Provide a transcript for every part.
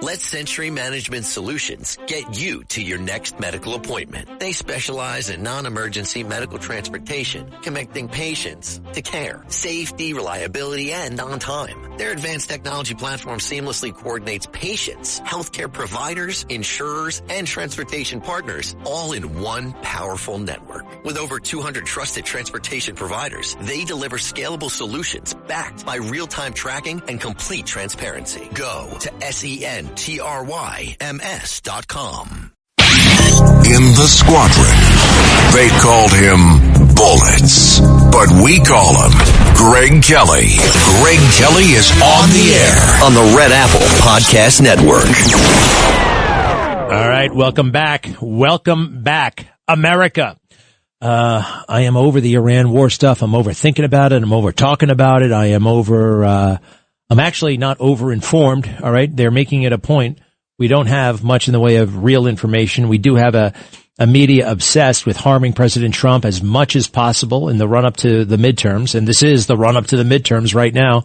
Let Century Management Solutions get you to your next medical appointment. They specialize in non-emergency medical transportation, connecting patients to care, safety, reliability, and on time. Their advanced technology platform seamlessly coordinates patients, healthcare providers, insurers, and transportation partners all in one powerful network. With over 200 trusted transportation providers, they deliver scalable solutions backed by real-time tracking and complete transparency. Go to SENTRYMS.com. In the squadron, they called him Bullets, but we call him Greg Kelly. Greg Kelly is on the air on the Red Apple Podcast Network. All right, welcome back. Welcome back, America. I am over the Iran war stuff. I'm over thinking about it. I'm over talking about it. I'm actually not over informed. All right. They're making it a point. We don't have much in the way of real information. We do have a media obsessed with harming President Trump as much as possible in the run up to the midterms. And this is the run up to the midterms right now.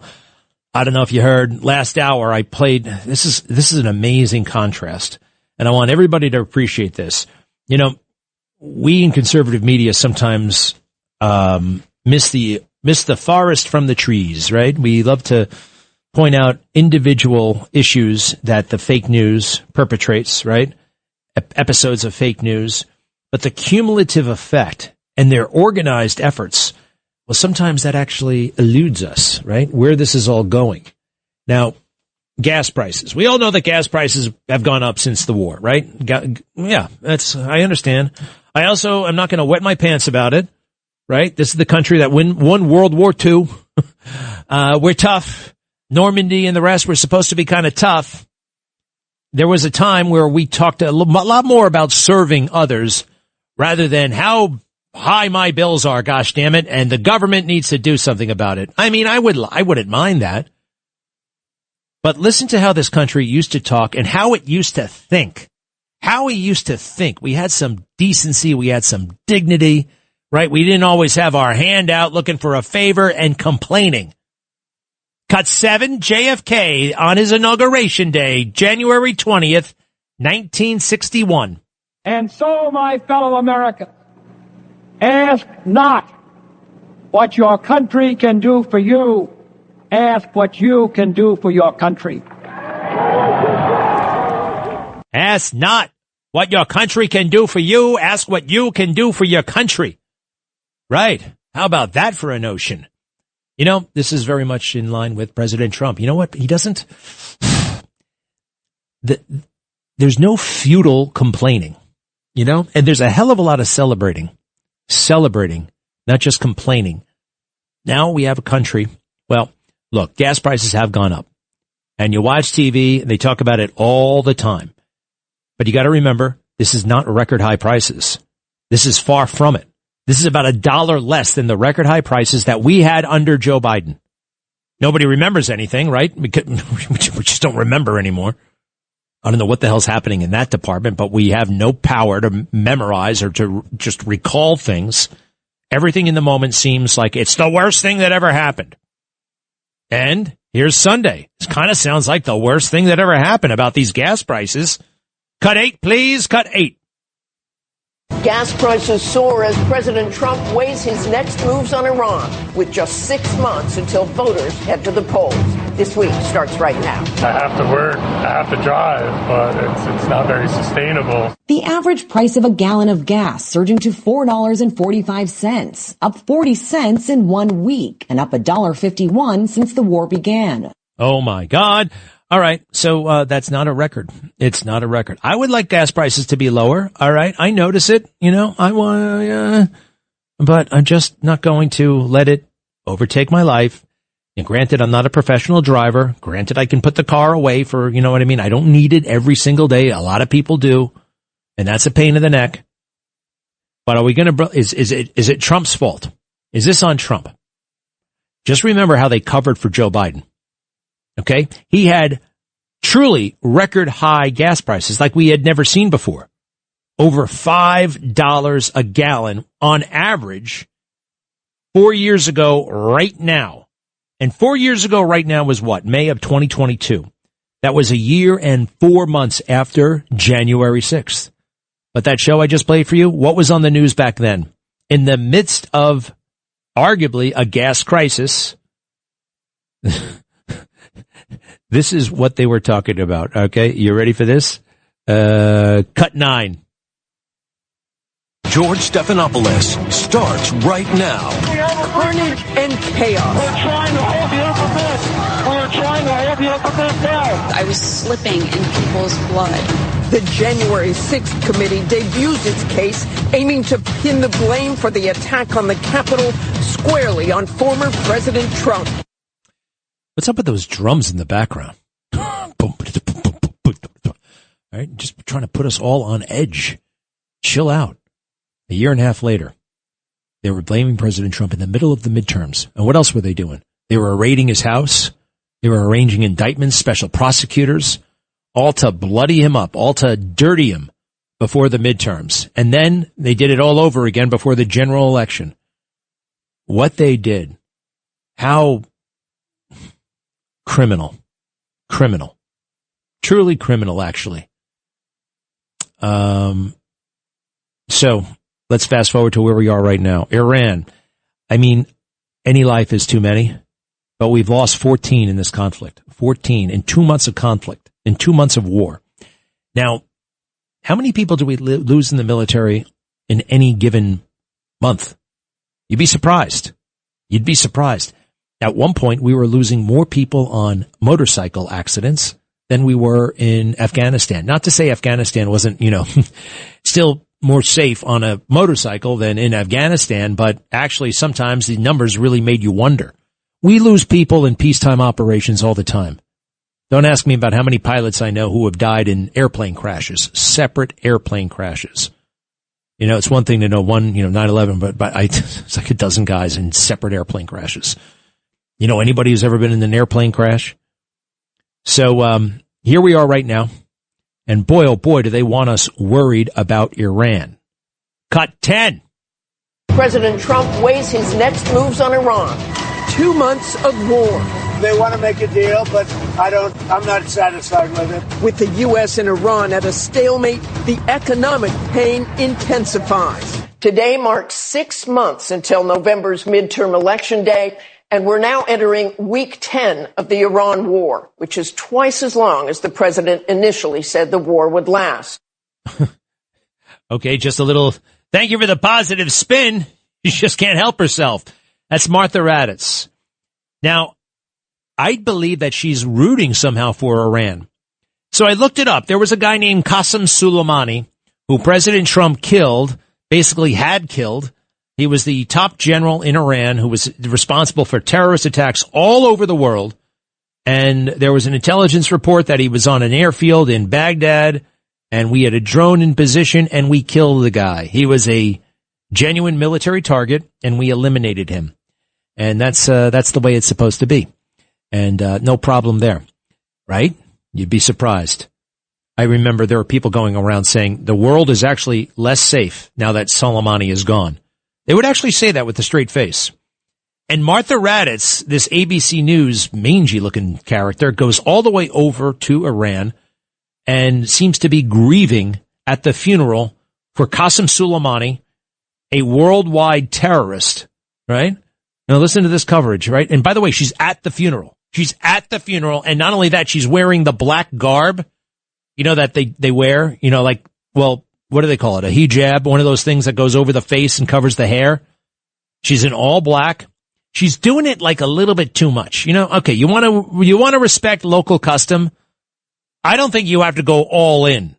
I don't know if you heard last hour I played. This is an amazing contrast. And I want everybody to appreciate this. You know, we in conservative media sometimes miss the forest from the trees, right? We love to point out individual issues that the fake news perpetrates, right? Episodes of fake news. But the cumulative effect and their organized efforts, well, sometimes that actually eludes us, right? Where this is all going. Now, gas prices. We all know that gas prices have gone up since the war, right? Yeah, I understand. I also am not going to wet my pants about it, right? This is the country that won World War II. We're tough. Normandy and the rest were supposed to be kind of tough. There was a time where we talked a lot more about serving others rather than how high my bills are, gosh damn it, and the government needs to do something about it. I mean, I wouldn't mind that. But listen to how this country used to talk and how it used to think. How we used to think. We had some decency. We had some dignity, right? We didn't always have our hand out looking for a favor and complaining. Cut 7, JFK on his inauguration day, January 20th, 1961. And so, my fellow Americans, ask not what your country can do for you. Ask what you can do for your country. Ask not what your country can do for you. Ask what you can do for your country. Right. How about that for a notion? You know, this is very much in line with President Trump. You know what? He doesn't. There's no futile complaining, you know, and there's a hell of a lot of celebrating, not just complaining. Now we have a country. Well, look, gas prices have gone up and you watch TV and they talk about it all the time. But you got to remember, this is not record high prices. This is far from it. This is about $1 less than the record high prices that we had under Joe Biden. Nobody remembers anything, right? We just don't remember anymore. I don't know what the hell's happening in that department, but we have no power to memorize or to just recall things. Everything in the moment seems like it's the worst thing that ever happened. And here's Sunday. This kind of sounds like the worst thing that ever happened about these gas prices. Cut 8, please. Cut 8. Gas prices soar as President Trump weighs his next moves on Iran, with just 6 months until voters head to the polls. This week starts right now. I have to work, I have to drive, but it's not very sustainable. The average price of a gallon of gas surging to $4.45, up 40 cents in 1 week, and up $1.51 since the war began. Oh, my God. All right, so that's not a record. It's not a record. I would like gas prices to be lower. All right, I notice it. You know, I want, but I'm just not going to let it overtake my life. And granted, I'm not a professional driver. Granted, I can put the car away for, you know what I mean. I don't need it every single day. A lot of people do, and that's a pain in the neck. But are we going to? Is it Trump's fault? Is this on Trump? Just remember how they covered for Joe Biden. Okay, he had truly record high gas prices like we had never seen before. Over $5 a gallon on average 4 years ago right now. And 4 years ago right now was what? May of 2022. That was a year and 4 months after January 6th. But that show I just played for you, what was on the news back then? In the midst of arguably a gas crisis, this is what they were talking about. Okay, you ready for this? Cut 9. George Stephanopoulos starts right now. Carnage and chaos. We're trying to hold the alphabet. We're trying to hold the alphabet down. I was slipping in people's blood. The January 6th committee debuts its case, aiming to pin the blame for the attack on the Capitol squarely on former President Trump. What's up with those drums in the background? All right, just trying to put us all on edge. Chill out. A year and a half later, they were blaming President Trump in the middle of the midterms. And what else were they doing? They were raiding his house. They were arranging indictments, special prosecutors, all to bloody him up, all to dirty him before the midterms. And then they did it all over again before the general election. What they did, how criminal, truly criminal, actually. So let's fast forward to where we are right now. Iran. I mean, any life is too many, but we've lost 14 in this conflict. 14 in 2 months of conflict, in 2 months of war. Now, how many people do we lose in the military in any given month? You'd be surprised. You'd be surprised. At one point, we were losing more people on motorcycle accidents than we were in Afghanistan. Not to say Afghanistan wasn't, still more safe on a motorcycle than in Afghanistan, but actually sometimes the numbers really made you wonder. We lose people in peacetime operations all the time. Don't ask me about how many pilots I know who have died in airplane crashes, separate airplane crashes. It's one thing to know one, 9/11, but it's like a dozen guys in separate airplane crashes. Anybody who's ever been in an airplane crash? So here we are right now. And boy, oh boy, do they want us worried about Iran. Cut 10. President Trump weighs his next moves on Iran. 2 months of war. They want to make a deal, but I'm not satisfied with it. With the U.S. and Iran at a stalemate, the economic pain intensifies. Today marks 6 months until November's midterm election day, and we're now entering week 10 of the Iran war, which is twice as long as the president initially said the war would last. Okay, just a little thank you for the positive spin. She just can't help herself. That's Martha Raddatz. Now, I believe that she's rooting somehow for Iran. So I looked it up. There was a guy named Qasem Soleimani who President Trump killed, basically had killed. He was the top general in Iran who was responsible for terrorist attacks all over the world. And there was an intelligence report that he was on an airfield in Baghdad, and we had a drone in position, and we killed the guy. He was a genuine military target, and we eliminated him. And that's the way it's supposed to be. And no problem there, right? You'd be surprised. I remember there were people going around saying the world is actually less safe now that Soleimani is gone. They would actually say that with a straight face. And Martha Raddatz, this ABC News mangy-looking character, goes all the way over to Iran and seems to be grieving at the funeral for Qasem Soleimani, a worldwide terrorist, right? Now listen to this coverage, right? And by the way, she's at the funeral. She's at the funeral, and not only that, she's wearing the black garb, that they wear, what do they call it? A hijab, one of those things that goes over the face and covers the hair. She's in all black. She's doing it like a little bit too much. Okay, you want to respect local custom. I don't think you have to go all in.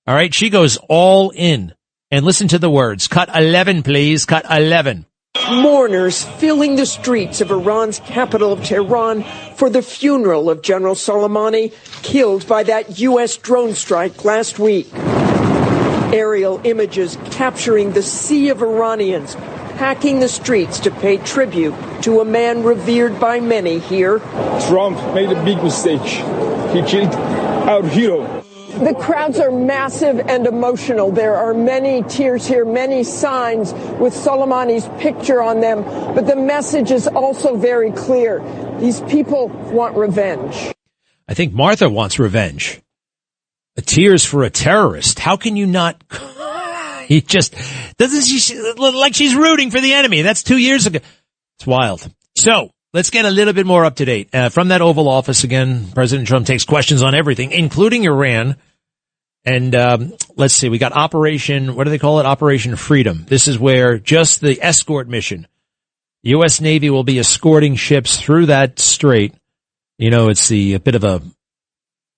All right, she goes all in. And listen to the words. Cut 11, please. Cut 11. Mourners filling the streets of Iran's capital of Tehran for the funeral of General Soleimani, killed by that U.S. drone strike last week. Aerial images capturing the sea of Iranians packing the streets to pay tribute to a man revered by many here. Trump made a big mistake. He killed our hero. The crowds are massive and emotional. There are many tears here, many signs with Soleimani's picture on them. But the message is also very clear. These people want revenge. I think Martha wants revenge. Tears for a terrorist. How can you not? He just doesn't. She look like she's rooting for the enemy. That's 2 years ago. It's wild. So let's get a little bit more up to date from that Oval Office again. President Trump takes questions on everything, including Iran. And let's see. We got Operation. What do they call it? Operation Freedom. This is where just the escort mission. U.S. Navy will be escorting ships through that strait. You know, it's a bit of a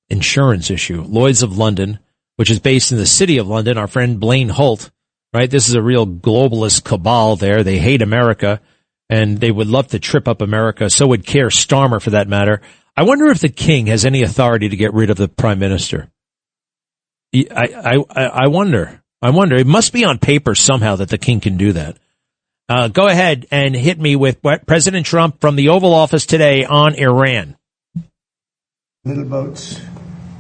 insurance issue. Lloyd's of London, which is based in the city of London. Our friend Blaine Holt, right? This is a real globalist cabal there. They hate America, and they would love to trip up America. So would Keir Starmer, for that matter. I wonder if the king has any authority to get rid of the prime minister. I wonder. It must be on paper somehow that the king can do that. Go ahead and hit me with what President Trump from the Oval Office today on Iran. Little boats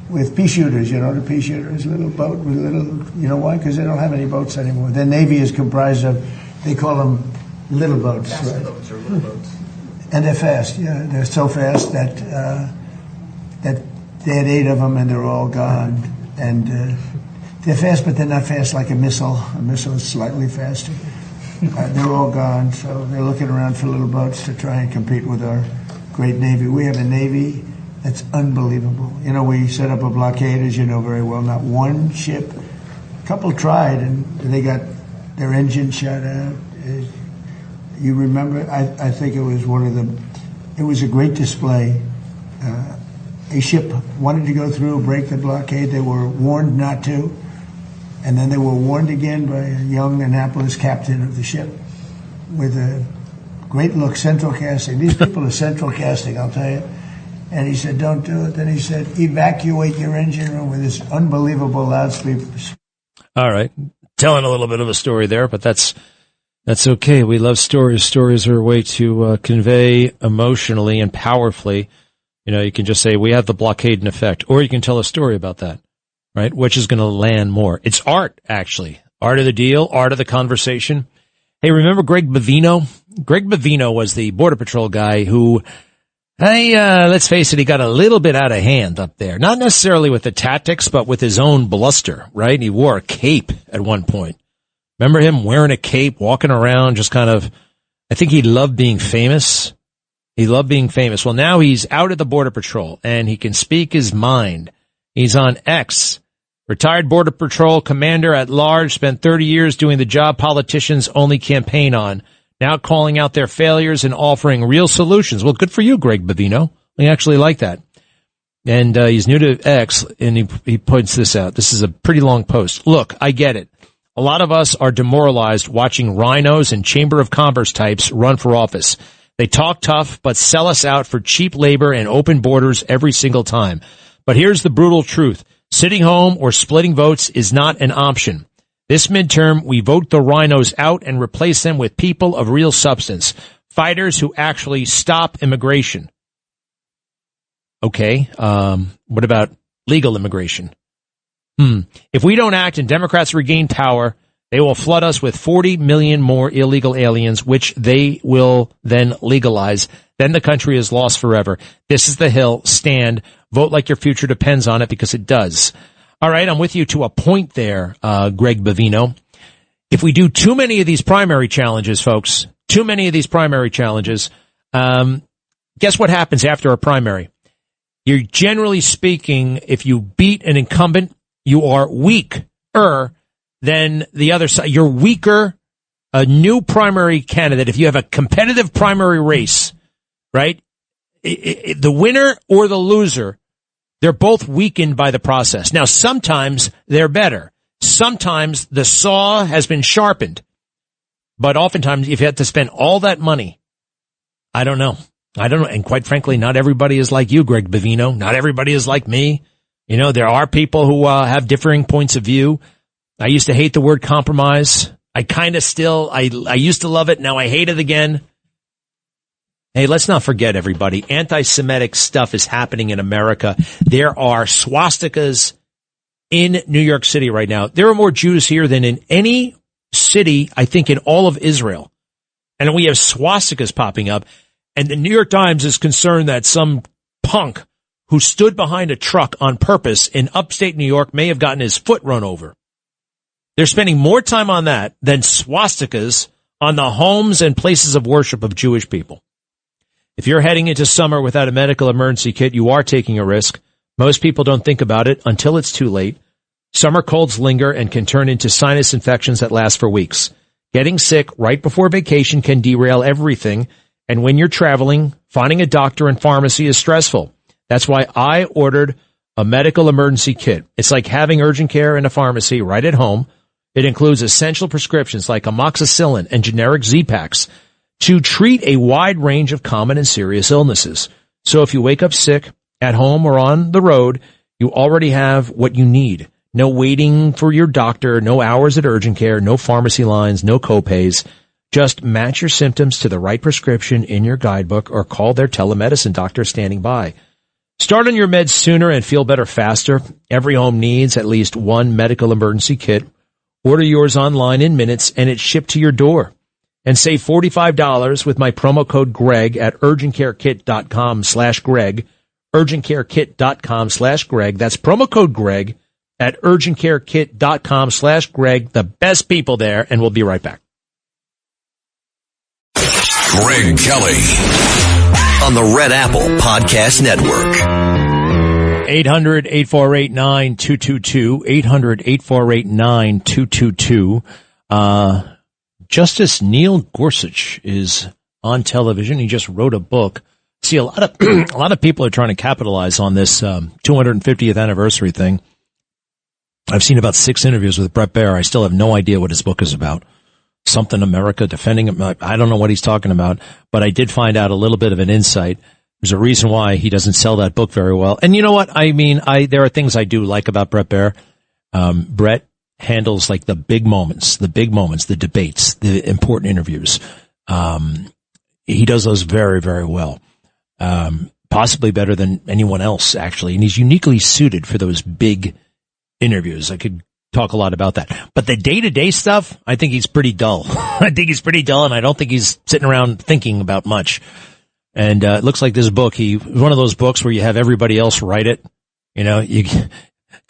with pea shooters, the pea shooters, little boat with little, why? Because they don't have any boats anymore. Their Navy is comprised of, they call them little boats. Fast right? Boats or little boats. And they're fast, yeah. They're so fast that they had 8 of them and they're all gone. And they're fast, but they're not fast like a missile. A missile is slightly faster. They're all gone, so they're looking around for little boats to try and compete with our great Navy. We have a Navy that's unbelievable. We set up a blockade, as you know very well. Not one ship. A couple tried, and they got their engine shut out. You remember? I think it was it was a great display. A ship wanted to go through, break the blockade. They were warned not to. And then they were warned again by a young Annapolis captain of the ship with a great look, central casting. These people are central casting, I'll tell you. And he said, don't do it. Then he said, evacuate your engine room with this unbelievable loudspeakers. All right. Telling a little bit of a story there, but that's okay. We love stories. Stories are a way to convey emotionally and powerfully. You can just say, we have the blockade in effect, or you can tell a story about that, right? Which is going to land more. It's art, actually. Art of the deal, art of the conversation. Hey, remember Greg Bavino? Greg Bavino was the Border Patrol guy who, let's face it, he got a little bit out of hand up there. Not necessarily with the tactics, but with his own bluster, right? He wore a cape at one point. Remember him wearing a cape, walking around, just kind of, I think he loved being famous. He loved being famous. Well, now he's out at the Border Patrol, and he can speak his mind. He's on X. Retired Border Patrol commander at large, spent 30 years doing the job politicians only campaign on. Now calling out their failures and offering real solutions. Well, good for you, Greg Bavino. We actually like that. And he's new to X, and he points this out. This is a pretty long post. Look, I get it. A lot of us are demoralized watching rhinos and Chamber of Commerce types run for office. They talk tough, but sell us out for cheap labor and open borders every single time. But here's the brutal truth. Sitting home or splitting votes is not an option. This midterm, we vote the rhinos out and replace them with people of real substance, fighters who actually stop immigration. Okay, what about legal immigration? If we don't act and Democrats regain power, they will flood us with 40 million more illegal aliens, which they will then legalize. Then the country is lost forever. This is the hill. Stand. Vote like your future depends on it, because it does. All right, I'm with you to a point there, Greg Bavino. If we do too many of these primary challenges, folks, guess what happens after a primary? You're generally speaking, if you beat an incumbent, you are weaker than the other side. You're weaker. A new primary candidate, if you have a competitive primary race, right? The winner or the loser, they're both weakened by the process. Now, sometimes they're better. Sometimes the saw has been sharpened. But oftentimes, if you have to spend all that money, I don't know. And quite frankly, not everybody is like you, Greg Bavino. Not everybody is like me. There are people who have differing points of view. I used to hate the word compromise. I kind of still, I used to love it. Now I hate it again. Hey, let's not forget, everybody, anti-Semitic stuff is happening in America. There are swastikas in New York City right now. There are more Jews here than in any city, I think, in all of Israel. And we have swastikas popping up. And the New York Times is concerned that some punk who stood behind a truck on purpose in upstate New York may have gotten his foot run over. They're spending more time on that than swastikas on the homes and places of worship of Jewish people. If you're heading into summer without a medical emergency kit, you are taking a risk. Most people don't think about it until it's too late. Summer colds linger and can turn into sinus infections that last for weeks. Getting sick right before vacation can derail everything, and when you're traveling, finding a doctor and pharmacy is stressful. That's why I ordered a medical emergency kit. It's like having urgent care in a pharmacy right at home. It includes essential prescriptions like amoxicillin and generic Z-Paks to treat a wide range of common and serious illnesses. So if you wake up sick at home or on the road, you already have what you need. No waiting for your doctor, no hours at urgent care, no pharmacy lines, no copays. Just match your symptoms to the right prescription in your guidebook or call their telemedicine doctor standing by. Start on your meds sooner and feel better faster. Every home needs at least one medical emergency kit. Order yours online in minutes and it's shipped to your door. And save $45 with my promo code Greg at urgentcarekit.com/Greg. urgentcarekit.com/Greg. That's promo code Greg at urgentcarekit.com/Greg. The best people there, and we'll be right back. Greg Kelly on the Red Apple Podcast Network. 800-848-9222. 800-848-9222. Justice Neil Gorsuch is on television. He just wrote a book. See, a lot of people are trying to capitalize on this 250th anniversary thing. I've seen about 6 interviews with Bret Baier. I still have no idea what his book is about. Something America, defending him. I don't know what he's talking about, but I did find out a little bit of an insight. There's a reason why he doesn't sell that book very well. And you know what? I mean, there are things I do like about Bret Baier. Bret handles like the big moments, the debates, the important interviews. He does those very, very well. Possibly better than anyone else, actually. And he's uniquely suited for those big interviews. I could talk a lot about that. But the day-to-day stuff, I think he's pretty dull. I think he's pretty dull, and I don't think he's sitting around thinking about much. And it looks like this book, one of those books where you have everybody else write it. You know,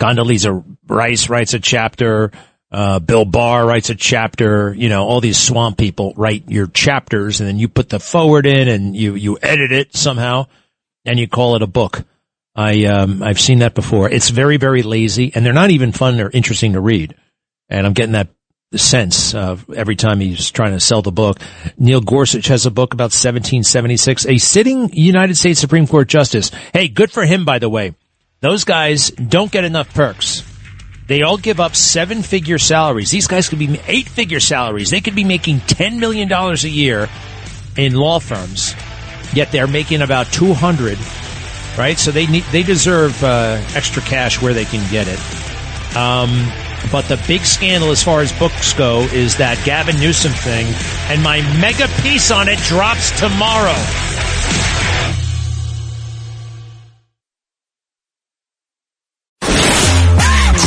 Condoleezza Rice writes a chapter, Bill Barr writes a chapter, you know, all these swamp people write your chapters, and then you put the forward in and you edit it somehow, and you call it a book. I've seen that before. It's very, very lazy, and they're not even fun or interesting to read. And I'm getting that sense every time he's trying to sell the book. Neil Gorsuch has a book about 1776, a sitting United States Supreme Court justice. Hey, good for him, by the way. Those guys don't get enough perks. They all give up 7-figure salaries. These guys could be 8-figure salaries. They could be making $10 million a year in law firms, yet they're making about $200. Right, so they deserve extra cash where they can get it. But the big scandal as far as books go is that Gavin Newsom thing, and my mega piece on it drops tomorrow.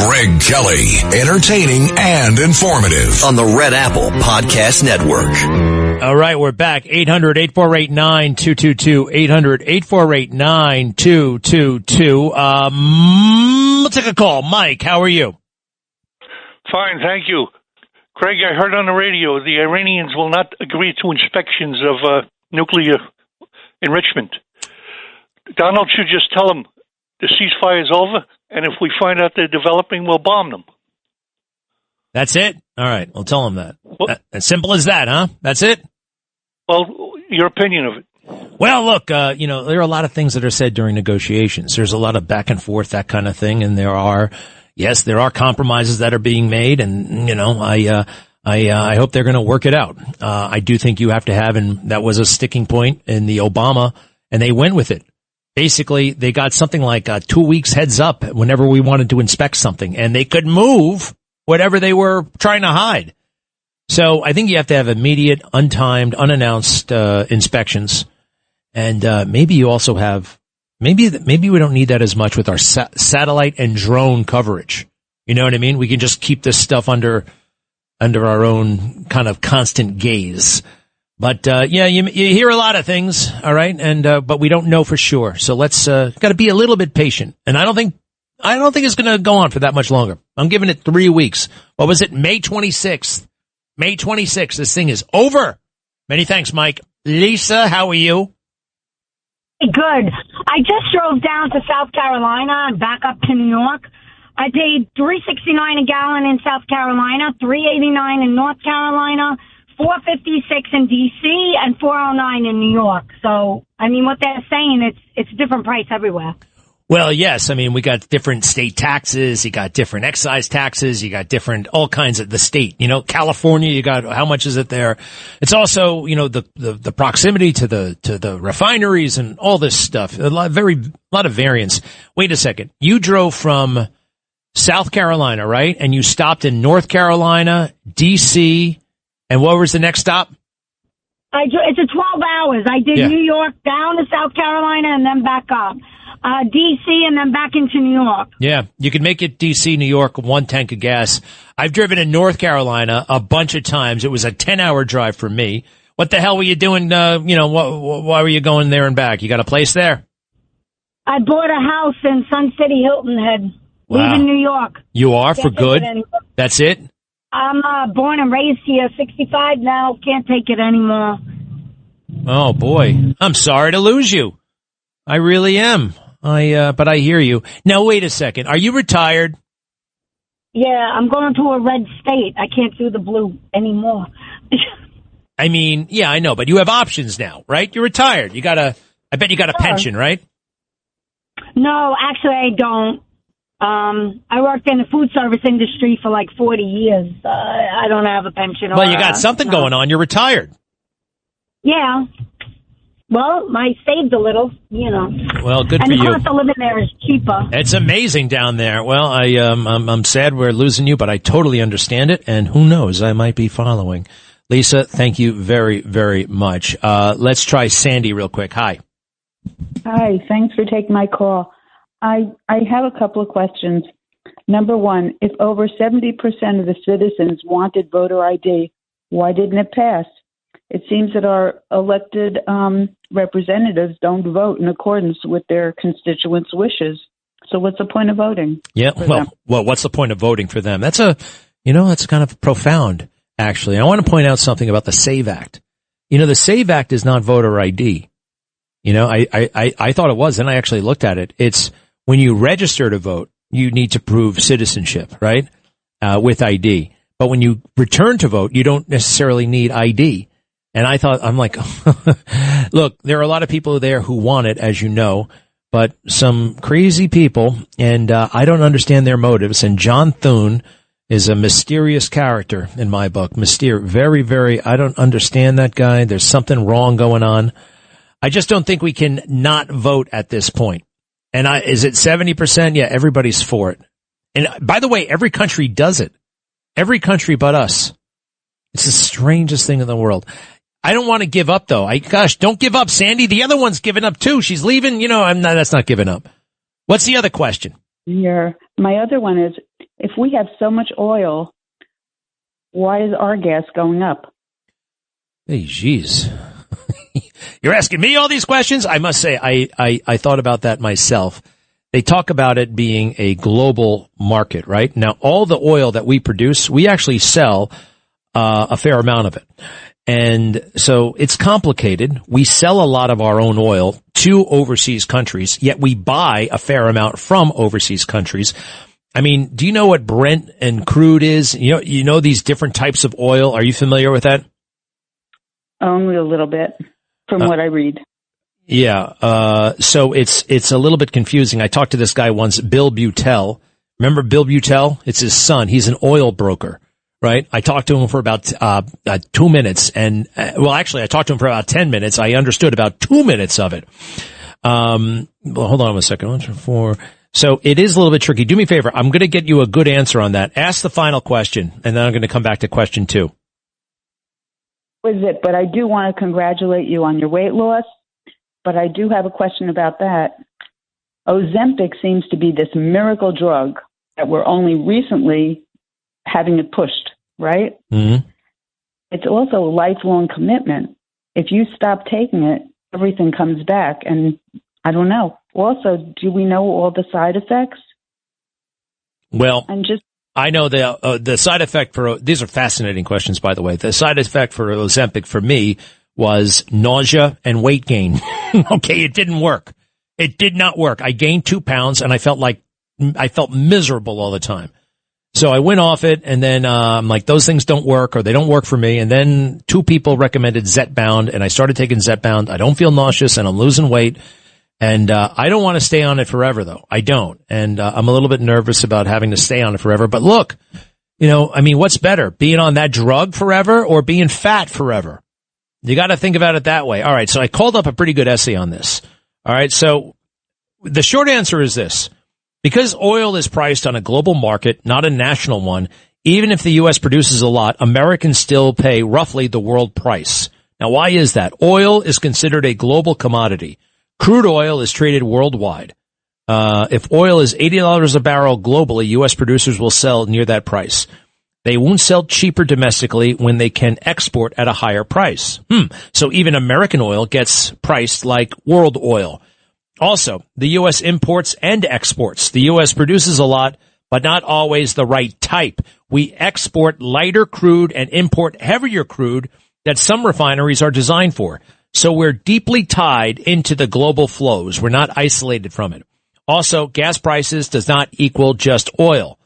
Greg Kelly, entertaining and informative on the Red Apple Podcast Network. All right, we're back. 800-848-9222. 800-848-9222. Let's take a call. Mike, how are you? Fine, thank you. Craig, I heard on the radio the Iranians will not agree to inspections of nuclear enrichment. Donald should just tell them the ceasefire is over, and if we find out they're developing, we'll bomb them. That's it? All right, we'll tell them that. As simple as that, huh? That's it? Well, your opinion of it. Well, look, you know, there are a lot of things that are said during negotiations. There's a lot of back and forth, that kind of thing, and there are compromises that are being made, and, you know, I hope they're going to work it out. I do think you have to have, and that was a sticking point in the Obama, and they went with it. Basically, they got something like 2 weeks heads up whenever we wanted to inspect something, and they could move whatever they were trying to hide. So I think you have to have immediate, untimed, unannounced inspections, and maybe you also have maybe we don't need that as much with our satellite and drone coverage. You know what I mean? We can just keep this stuff under our own kind of constant gaze. But yeah, you hear a lot of things, all right, and but we don't know for sure. So let's got to be a little bit patient. And I don't think it's going to go on for that much longer. I'm giving it 3 weeks. What was it? May 26th. May 26th. This thing is over. Many thanks, Mike. Lisa, how are you? Good. I just drove down to South Carolina and back up to New York. I paid $3.69 a gallon in South Carolina, $3.89 in North Carolina, $4.56 in D.C., and $4.09 in New York. So, I mean, what they're saying, it's a different price everywhere. Well, yes. I mean, we got different state taxes. You got different excise taxes. You got different, all kinds of the state, California, you got, how much is it there? It's also, the proximity to the refineries and all this stuff. A lot of variance. Wait a second. You drove from South Carolina, right? And you stopped in North Carolina, D.C., and what was the next stop? It's a 12 hours. I did New York down to South Carolina and then back up. D.C. and then back into New York. Yeah, you can make it D.C., New York, 1 tank of gas. I've driven in North Carolina a bunch of times. It was a 10-hour drive for me. What the hell were you doing? Why were you going there and back? You got a place there? I bought a house in Sun City, Hilton Head, leaving New York. You are, for good? That's it? I'm born and raised here, 65 now, can't take it anymore. Oh, boy. I'm sorry to lose you. I really am. But I hear you. Now, wait a second. Are you retired? Yeah, I'm going to a red state. I can't do the blue anymore. I mean, yeah, I know, but you have options now, right? You're retired. I bet you got a pension, right? No, actually, I don't. I worked in the food service industry for like 40 years. I don't have a pension. Well, you got something going on. You're retired. Yeah. Well, I saved a little, Well, good for you. And the cost of living there is cheaper. It's amazing down there. Well, I'm sad we're losing you, but I totally understand it. And who knows, I might be following. Lisa, thank you very, very much. Let's try Sandy real quick. Hi. Hi. Thanks for taking my call. I have a couple of questions. Number one, if over 70% of the citizens wanted voter ID, why didn't it pass? It seems that our elected representatives don't vote in accordance with their constituents' wishes. So what's the point of voting? Yeah, well, what's the point of voting for them? That's that's kind of profound, actually. I want to point out something about the SAVE Act. The SAVE Act is not voter ID. I thought it was, and I actually looked at it. It's when you register to vote, you need to prove citizenship, right? With ID. But when you return to vote, you don't necessarily need ID. And I'm like, look, there are a lot of people there who want it, as you know, but some crazy people, and I don't understand their motives. And John Thune is a mysterious character in my book. Very, very, I don't understand that guy. There's something wrong going on. I just don't think we can not vote at this point. And is it 70%? Yeah, everybody's for it. And by the way, every country does it. Every country but us. It's the strangest thing in the world. I don't want to give up, though. Don't give up, Sandy. The other one's giving up, too. She's leaving. That's not giving up. What's the other question? Yeah. My other one is, if we have so much oil, why is our gas going up? Hey, jeez. You're asking me all these questions? I must say, I thought about that myself. They talk about it being a global market, right? Now, all the oil that we produce, we actually sell a fair amount of it. And so it's complicated. We sell a lot of our own oil to overseas countries, yet we buy a fair amount from overseas countries. I mean, do you know what Brent and crude is? You know these different types of oil. Are you familiar with that? Only a little bit from what I read. Yeah. So it's a little bit confusing. I talked to this guy once, Bill Butel. Remember Bill Butel? It's his son. He's an oil broker. Right. I talked to him for about 2 minutes, and actually, I talked to him for about 10 minutes. I understood about 2 minutes of it. Well, hold on a second. 1, 2, 4. So it is a little bit tricky. Do me a favor. I'm going to get you a good answer on that. Ask the final question, and then I'm going to come back to question 2. Was it? But I do want to congratulate you on your weight loss. But I do have a question about that. Ozempic seems to be this miracle drug that we're only recently having it pushed, right? Mm-hmm. It's also a lifelong commitment. if you stop taking it, everything comes back. And I don't know. Also, do we know all the side effects? Well, I know the side effect for, these are fascinating questions, by the way. The side effect for Ozempic for me was nausea and weight gain. Okay, it didn't work. It did not work. I gained 2 pounds and I felt miserable all the time. So I went off it, and then I'm like, those things don't work, or they don't work for me. And then 2 people recommended Zepbound, and I started taking Zepbound. I don't feel nauseous, and I'm losing weight. And I don't want to stay on it forever, though. I don't. And I'm a little bit nervous about having to stay on it forever. But look, what's better, being on that drug forever or being fat forever? You got to think about it that way. All right, so I called up a pretty good essay on this. All right, so the short answer is this. Because oil is priced on a global market, not a national one, even if the U.S. produces a lot, Americans still pay roughly the world price. Now, why is that? Oil is considered a global commodity. Crude oil is traded worldwide. If oil is $80 a barrel globally, U.S. producers will sell near that price. They won't sell cheaper domestically when they can export at a higher price. So even American oil gets priced like world oil. Also, the U.S. imports and exports. The U.S. produces a lot, but not always the right type. We export lighter crude and import heavier crude that some refineries are designed for. So we're deeply tied into the global flows. We're not isolated from it. Also, gas prices does not equal just oil.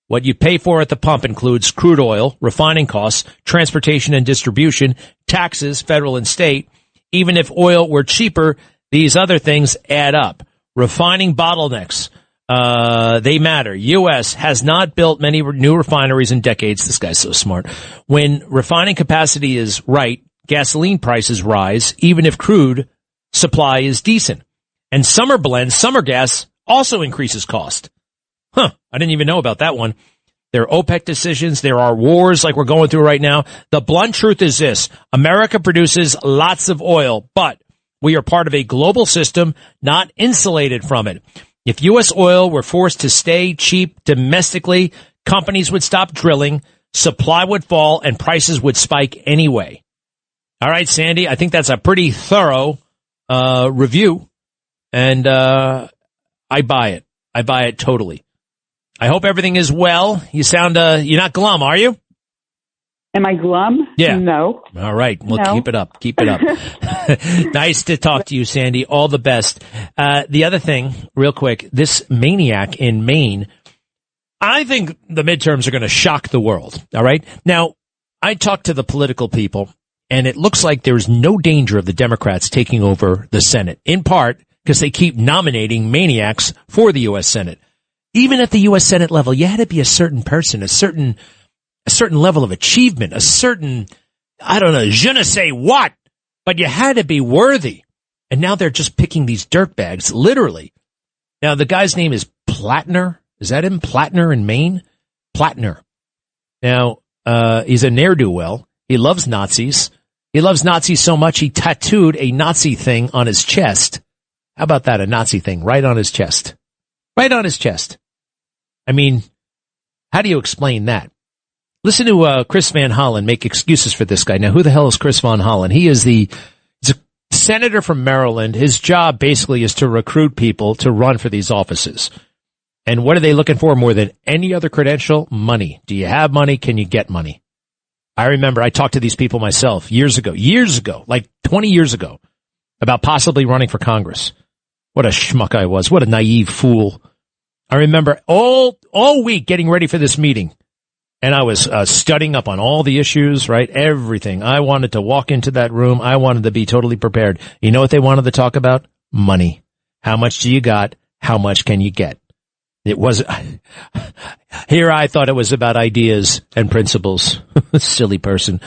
What you pay for at the pump includes crude oil, refining costs, transportation and distribution, taxes, federal and state. Even if oil were cheaper, these other things add up. Refining bottlenecks, they matter. U.S. has not built many new refineries in decades. This guy's so smart. When refining capacity is right, gasoline prices rise, even if crude supply is decent. And summer blends, summer gas also increases cost. I didn't even know about that one. There are OPEC decisions. There are wars like we're going through right now. The blunt truth is this. America produces lots of oil, but we are part of a global system, not insulated from it. If U.S. oil were forced to stay cheap domestically, companies would stop drilling, supply would fall, and prices would spike anyway. All right, Sandy, I think that's a pretty thorough review, and I buy it. I buy it totally. I hope everything is well. You sound, you're not glum, are you? Am I glum? Yeah. No. All right. Well, no. Keep it up. Keep it up. Nice to talk to you, Sandy. All the best. The other thing, real quick, this maniac in Maine, I think the midterms are going to shock the world. All right. Now, I talked to the political people, and it looks like there's no danger of the Democrats taking over the Senate, in part because they keep nominating maniacs for the U.S. Senate. Even at the U.S. Senate level, you had to be a certain person, a certain level of achievement, a certain, I don't know, je ne sais what, but you had to be worthy. And now they're just picking these dirtbags, literally. Now, the guy's name is Plattner. Is that him? Plattner in Maine? Plattner. Now, he's a ne'er-do-well. He loves Nazis. He loves Nazis so much he tattooed a Nazi thing on his chest. How about that? A Nazi thing right on his chest. Right on his chest. I mean, how do you explain that? Listen to Chris Van Hollen make excuses for this guy. Now, who the hell is Chris Van Hollen? He's a senator from Maryland. His job basically is to recruit people to run for these offices. And what are they looking for more than any other credential? Money. Do you have money? Can you get money? I remember I talked to these people myself years ago, like 20 years ago, about possibly running for Congress. What a schmuck I was. What a naive fool. I remember all week getting ready for this meeting. And I was studying up on all the issues, right? Everything. I wanted to walk into that room. I wanted to be totally prepared. You know what they wanted to talk about? Money. How much do you got? How much can you get? It was, here I thought it was about ideas and principles. Silly person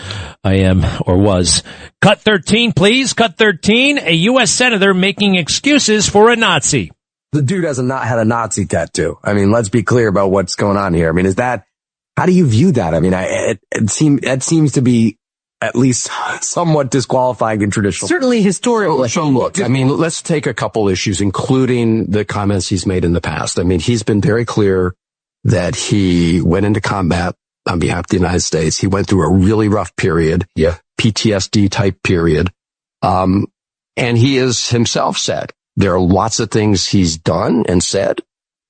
I am, or was. Cut 13, please. Cut 13. A U.S. senator making excuses for a Nazi. The dude has not had a Nazi tattoo. I mean, let's be clear about what's going on here. I mean, how do you view that? I mean, it seems to be at least somewhat disqualifying in traditional. Certainly historically. So look, I mean, let's take a couple issues, including the comments he's made in the past. I mean, he's been very clear that he went into combat on behalf of the United States. He went through a really rough period. Yeah. PTSD type period. And he has himself said there are lots of things he's done and said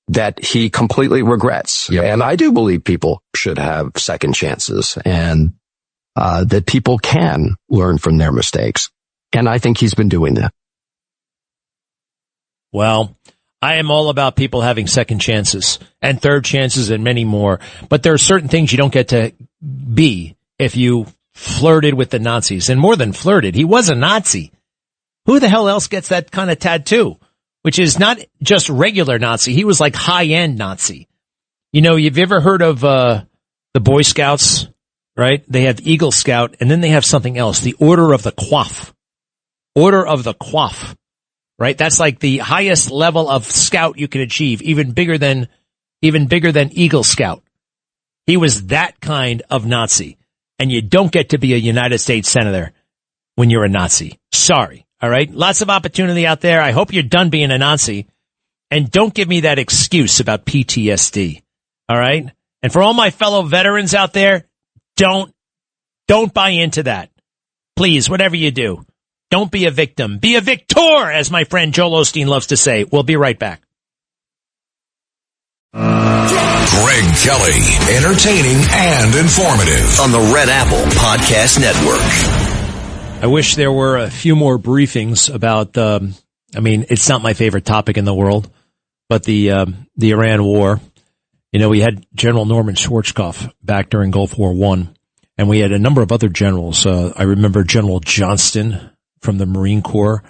that he completely regrets. Yep. And I do believe people should have second chances and that people can learn from their mistakes. And I think he's been doing that. Well, I am all about people having second chances and third chances and many more. But there are certain things you don't get to be if you flirted with the Nazis. And more than flirted, he was a Nazi. Who the hell else gets that kind of tattoo? Which is not just regular Nazi. He was like high-end Nazi. You know, you've ever heard of the Boy Scouts, right? They have Eagle Scout, and then they have something else, the Order of the Coif. Order of the Coif, right? That's like the highest level of scout you can achieve, even bigger than Eagle Scout. He was that kind of Nazi. And you don't get to be a United States Senator when you're a Nazi. Sorry. All right. Lots of opportunity out there. I hope you're done being a Nazi. And don't give me that excuse about PTSD. All right. And for all my fellow veterans out there, don't buy into that. Please, whatever you do, don't be a victim. Be a victor, as my friend Joel Osteen loves to say. We'll be right back. Greg Kelly, entertaining and informative on the Red Apple Podcast Network. I wish there were a few more briefings about, it's not my favorite topic in the world, but the Iran war. You know, we had General Norman Schwarzkopf back during Gulf War I, and we had a number of other generals. I remember General Johnston from the Marine Corps.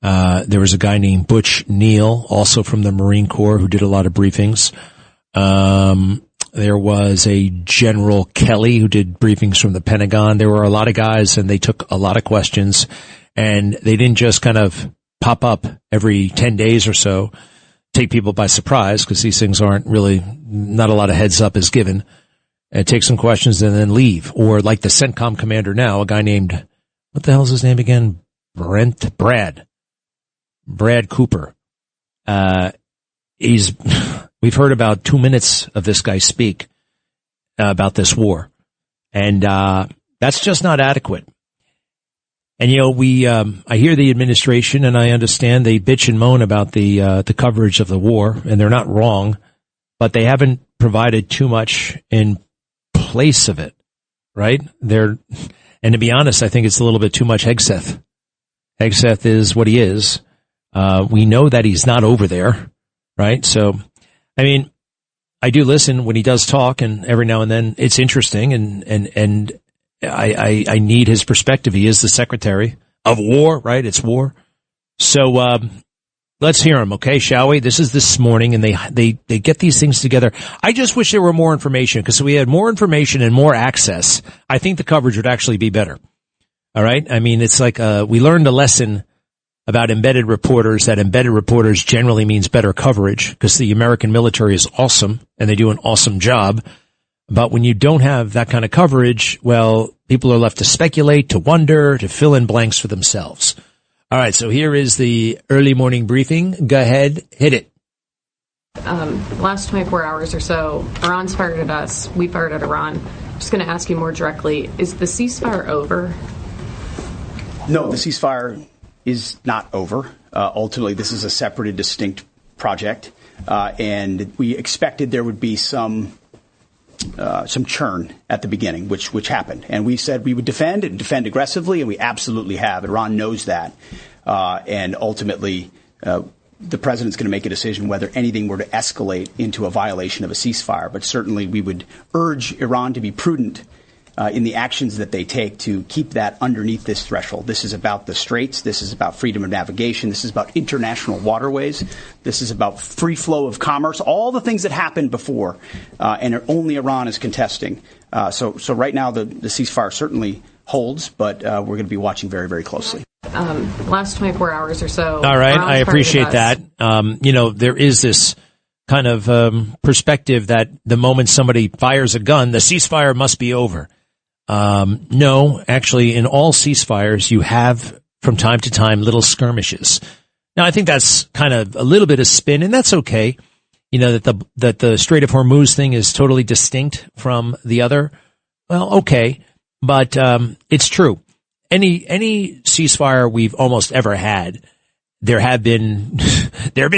There was a guy named Butch Neal, also from the Marine Corps, who did a lot of briefings. There was a General Kelly who did briefings from the Pentagon. There were a lot of guys, and they took a lot of questions, and they didn't just kind of pop up every 10 days or so, take people by surprise, because these things aren't really, not a lot of heads up is given, and take some questions and then leave. Or like the CENTCOM commander now, a guy named, what the hell is his name again? Brad Cooper. We've heard about 2 minutes of this guy speak about this war, and that's just not adequate. And you know, I hear the administration, and I understand they bitch and moan about the coverage of the war, and they're not wrong, but they haven't provided too much in place of it, right? And to be honest, I think it's a little bit too much Hegseth. Hegseth is what he is. We know that he's not over there, right? So, I mean, I do listen when he does talk, and every now and then it's interesting, and I need his perspective. He is the Secretary of War, right? It's war. So, let's hear him, okay, shall we? This is this morning, and they get these things together. I just wish there were more information, because if we had more information and more access, I think the coverage would actually be better. All right? I mean, it's like, we learned a lesson about embedded reporters, that embedded reporters generally means better coverage, because the American military is awesome and they do an awesome job. But when you don't have that kind of coverage, well, people are left to speculate, to wonder, to fill in blanks for themselves. All right, so here is the early morning briefing. Go ahead, hit it. Last 24 hours or so, Iran's fired at us. We fired at Iran. I'm just going to ask you more directly, is the ceasefire over? No, the ceasefire is not over. Ultimately, this is a separate and distinct project, and we expected there would be some churn at the beginning, which happened. And we said we would defend aggressively, and we absolutely have. Iran knows that, and ultimately, the president's going to make a decision whether anything were to escalate into a violation of a ceasefire. But certainly, we would urge Iran to be prudent in the actions that they take to keep that underneath this threshold. This is about the straits. This is about freedom of navigation. This is about international waterways. This is about free flow of commerce, all the things that happened before, and only Iran is contesting. So right now the ceasefire certainly holds, but we're going to be watching very, very closely. Last 24 hours or so. All right, I appreciate that. There is this kind of perspective that the moment somebody fires a gun, the ceasefire must be over. No, actually, in all ceasefires, you have from time to time little skirmishes. Now, I think that's kind of a little bit of spin, and that's okay. You know, that the Strait of Hormuz thing is totally distinct from the other. Well, okay, but it's true. any ceasefire we've almost ever had, there have been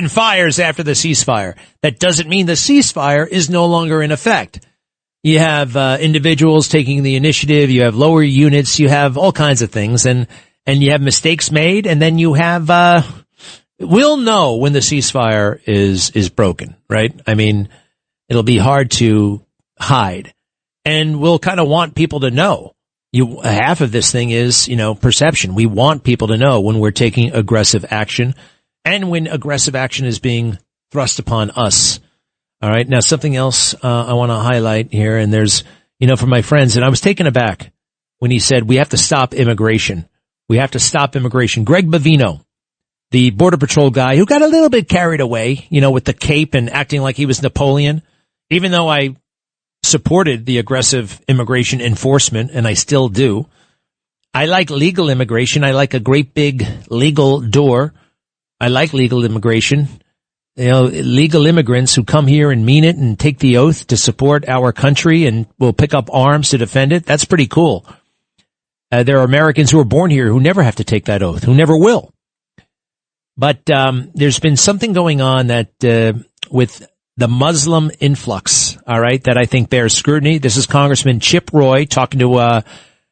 fires after the ceasefire. That doesn't mean the ceasefire is no longer in effect. You have individuals taking the initiative. You have lower units. You have all kinds of things, and you have mistakes made, and then you have. We'll know when the ceasefire is broken, right? I mean, it'll be hard to hide, and we'll kind of want people to know. Half of this thing is, perception. We want people to know when we're taking aggressive action and when aggressive action is being thrust upon us. All right. Now, something else I want to highlight here, and there's, for my friends, and I was taken aback when he said we have to stop immigration. We have to stop immigration. Greg Bavino, the Border Patrol guy who got a little bit carried away, with the cape and acting like he was Napoleon, even though I supported the aggressive immigration enforcement, and I still do. I like legal immigration. I like a great big legal door. I like legal immigration. Legal immigrants who come here and mean it and take the oath to support our country and will pick up arms to defend it. That's pretty cool. There are Americans who are born here who never have to take that oath, who never will. But there's been something going on that with the Muslim influx, all right, that I think bears scrutiny. This is Congressman Chip Roy talking to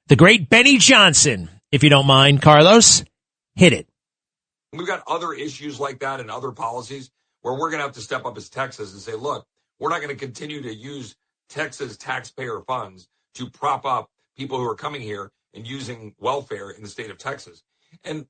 the great Benny Johnson. If you don't mind, Carlos, hit it. We've got other issues like that and other policies where we're going to have to step up as Texas and say, look, we're not going to continue to use Texas taxpayer funds to prop up people who are coming here and using welfare in the state of Texas.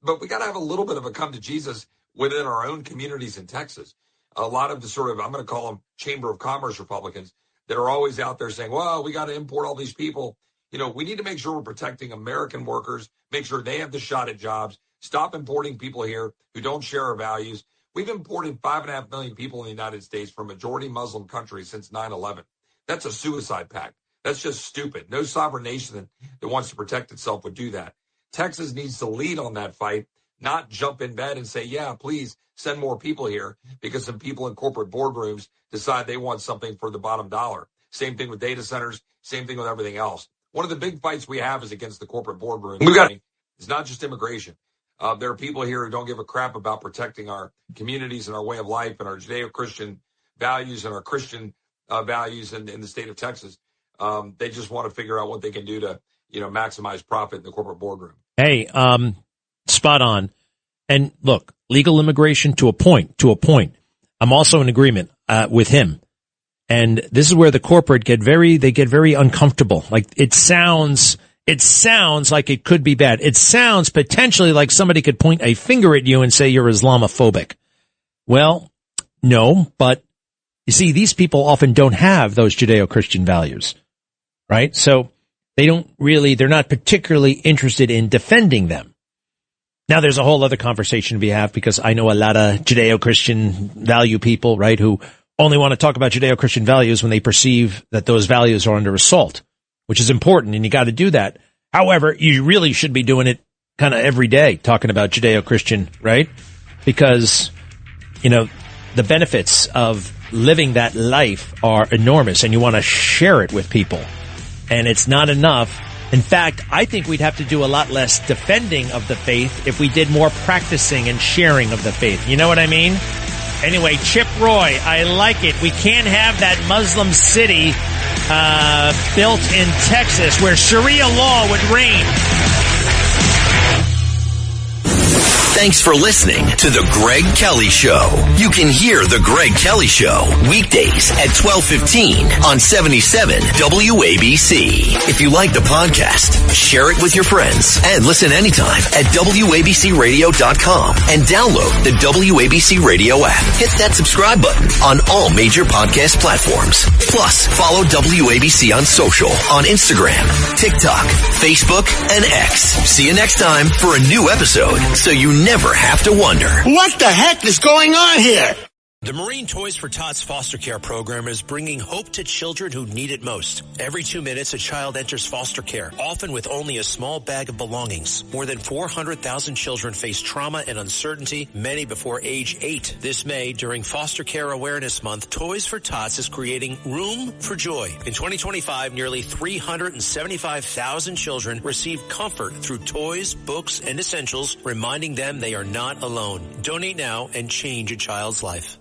But we got to have a little bit of a come to Jesus within our own communities in Texas. A lot of the sort of, I'm going to call them Chamber of Commerce Republicans that are always out there saying, well, we got to import all these people. We need to make sure we're protecting American workers, make sure they have the shot at jobs, stop importing people here who don't share our values. We've imported 5.5 million people in the United States from majority Muslim countries since 9/11. That's a suicide pact. That's just stupid. No sovereign nation that wants to protect itself would do that. Texas needs to lead on that fight, not jump in bed and say, yeah, please send more people here because some people in corporate boardrooms decide they want something for the bottom dollar. Same thing with data centers. Same thing with everything else. One of the big fights we have is against the corporate boardroom. It's not just immigration. There are people here who don't give a crap about protecting our communities and our way of life and our Judeo-Christian values and our Christian values in the state of Texas. They just want to figure out what they can do to, maximize profit in the corporate boardroom. Hey, spot on. And look, legal immigration to a point. I'm also in agreement with him. And this is where the corporate get very uncomfortable. Like it sounds like it could be bad. It sounds potentially like somebody could point a finger at you and say you're Islamophobic. Well, no, but you see, these people often don't have those Judeo-Christian values, right? So they're not particularly interested in defending them. Now, there's a whole other conversation we have because I know a lot of Judeo-Christian value people, right, who only want to talk about Judeo-Christian values when they perceive that those values are under assault, which is important, and you got to do that. However, you really should be doing it kind of every day, talking about Judeo-Christian, right? Because, the benefits of living that life are enormous, and you want to share it with people. And it's not enough. In fact, I think we'd have to do a lot less defending of the faith if we did more practicing and sharing of the faith. You know what I mean? Anyway, Chip Roy, I like it. We can't have that Muslim city built in Texas where Sharia law would reign. Thanks for listening to The Greg Kelly Show. You can hear The Greg Kelly Show weekdays at 12:15 on 77 WABC. If you like the podcast, share it with your friends and listen anytime at WABCRadio.com and download the WABC Radio app. Hit that subscribe button on all major podcast platforms. Plus, follow WABC on social on Instagram, TikTok, Facebook, and X. See you next time for a new episode so you never have to wonder. What the heck is going on here? The Marine Toys for Tots foster care program is bringing hope to children who need it most. Every 2 minutes, a child enters foster care, often with only a small bag of belongings. More than 400,000 children face trauma and uncertainty, many before age 8. This May, during Foster Care Awareness Month, Toys for Tots is creating Room for Joy. In 2025, nearly 375,000 children received comfort through toys, books, and essentials, reminding them they are not alone. Donate now and change a child's life.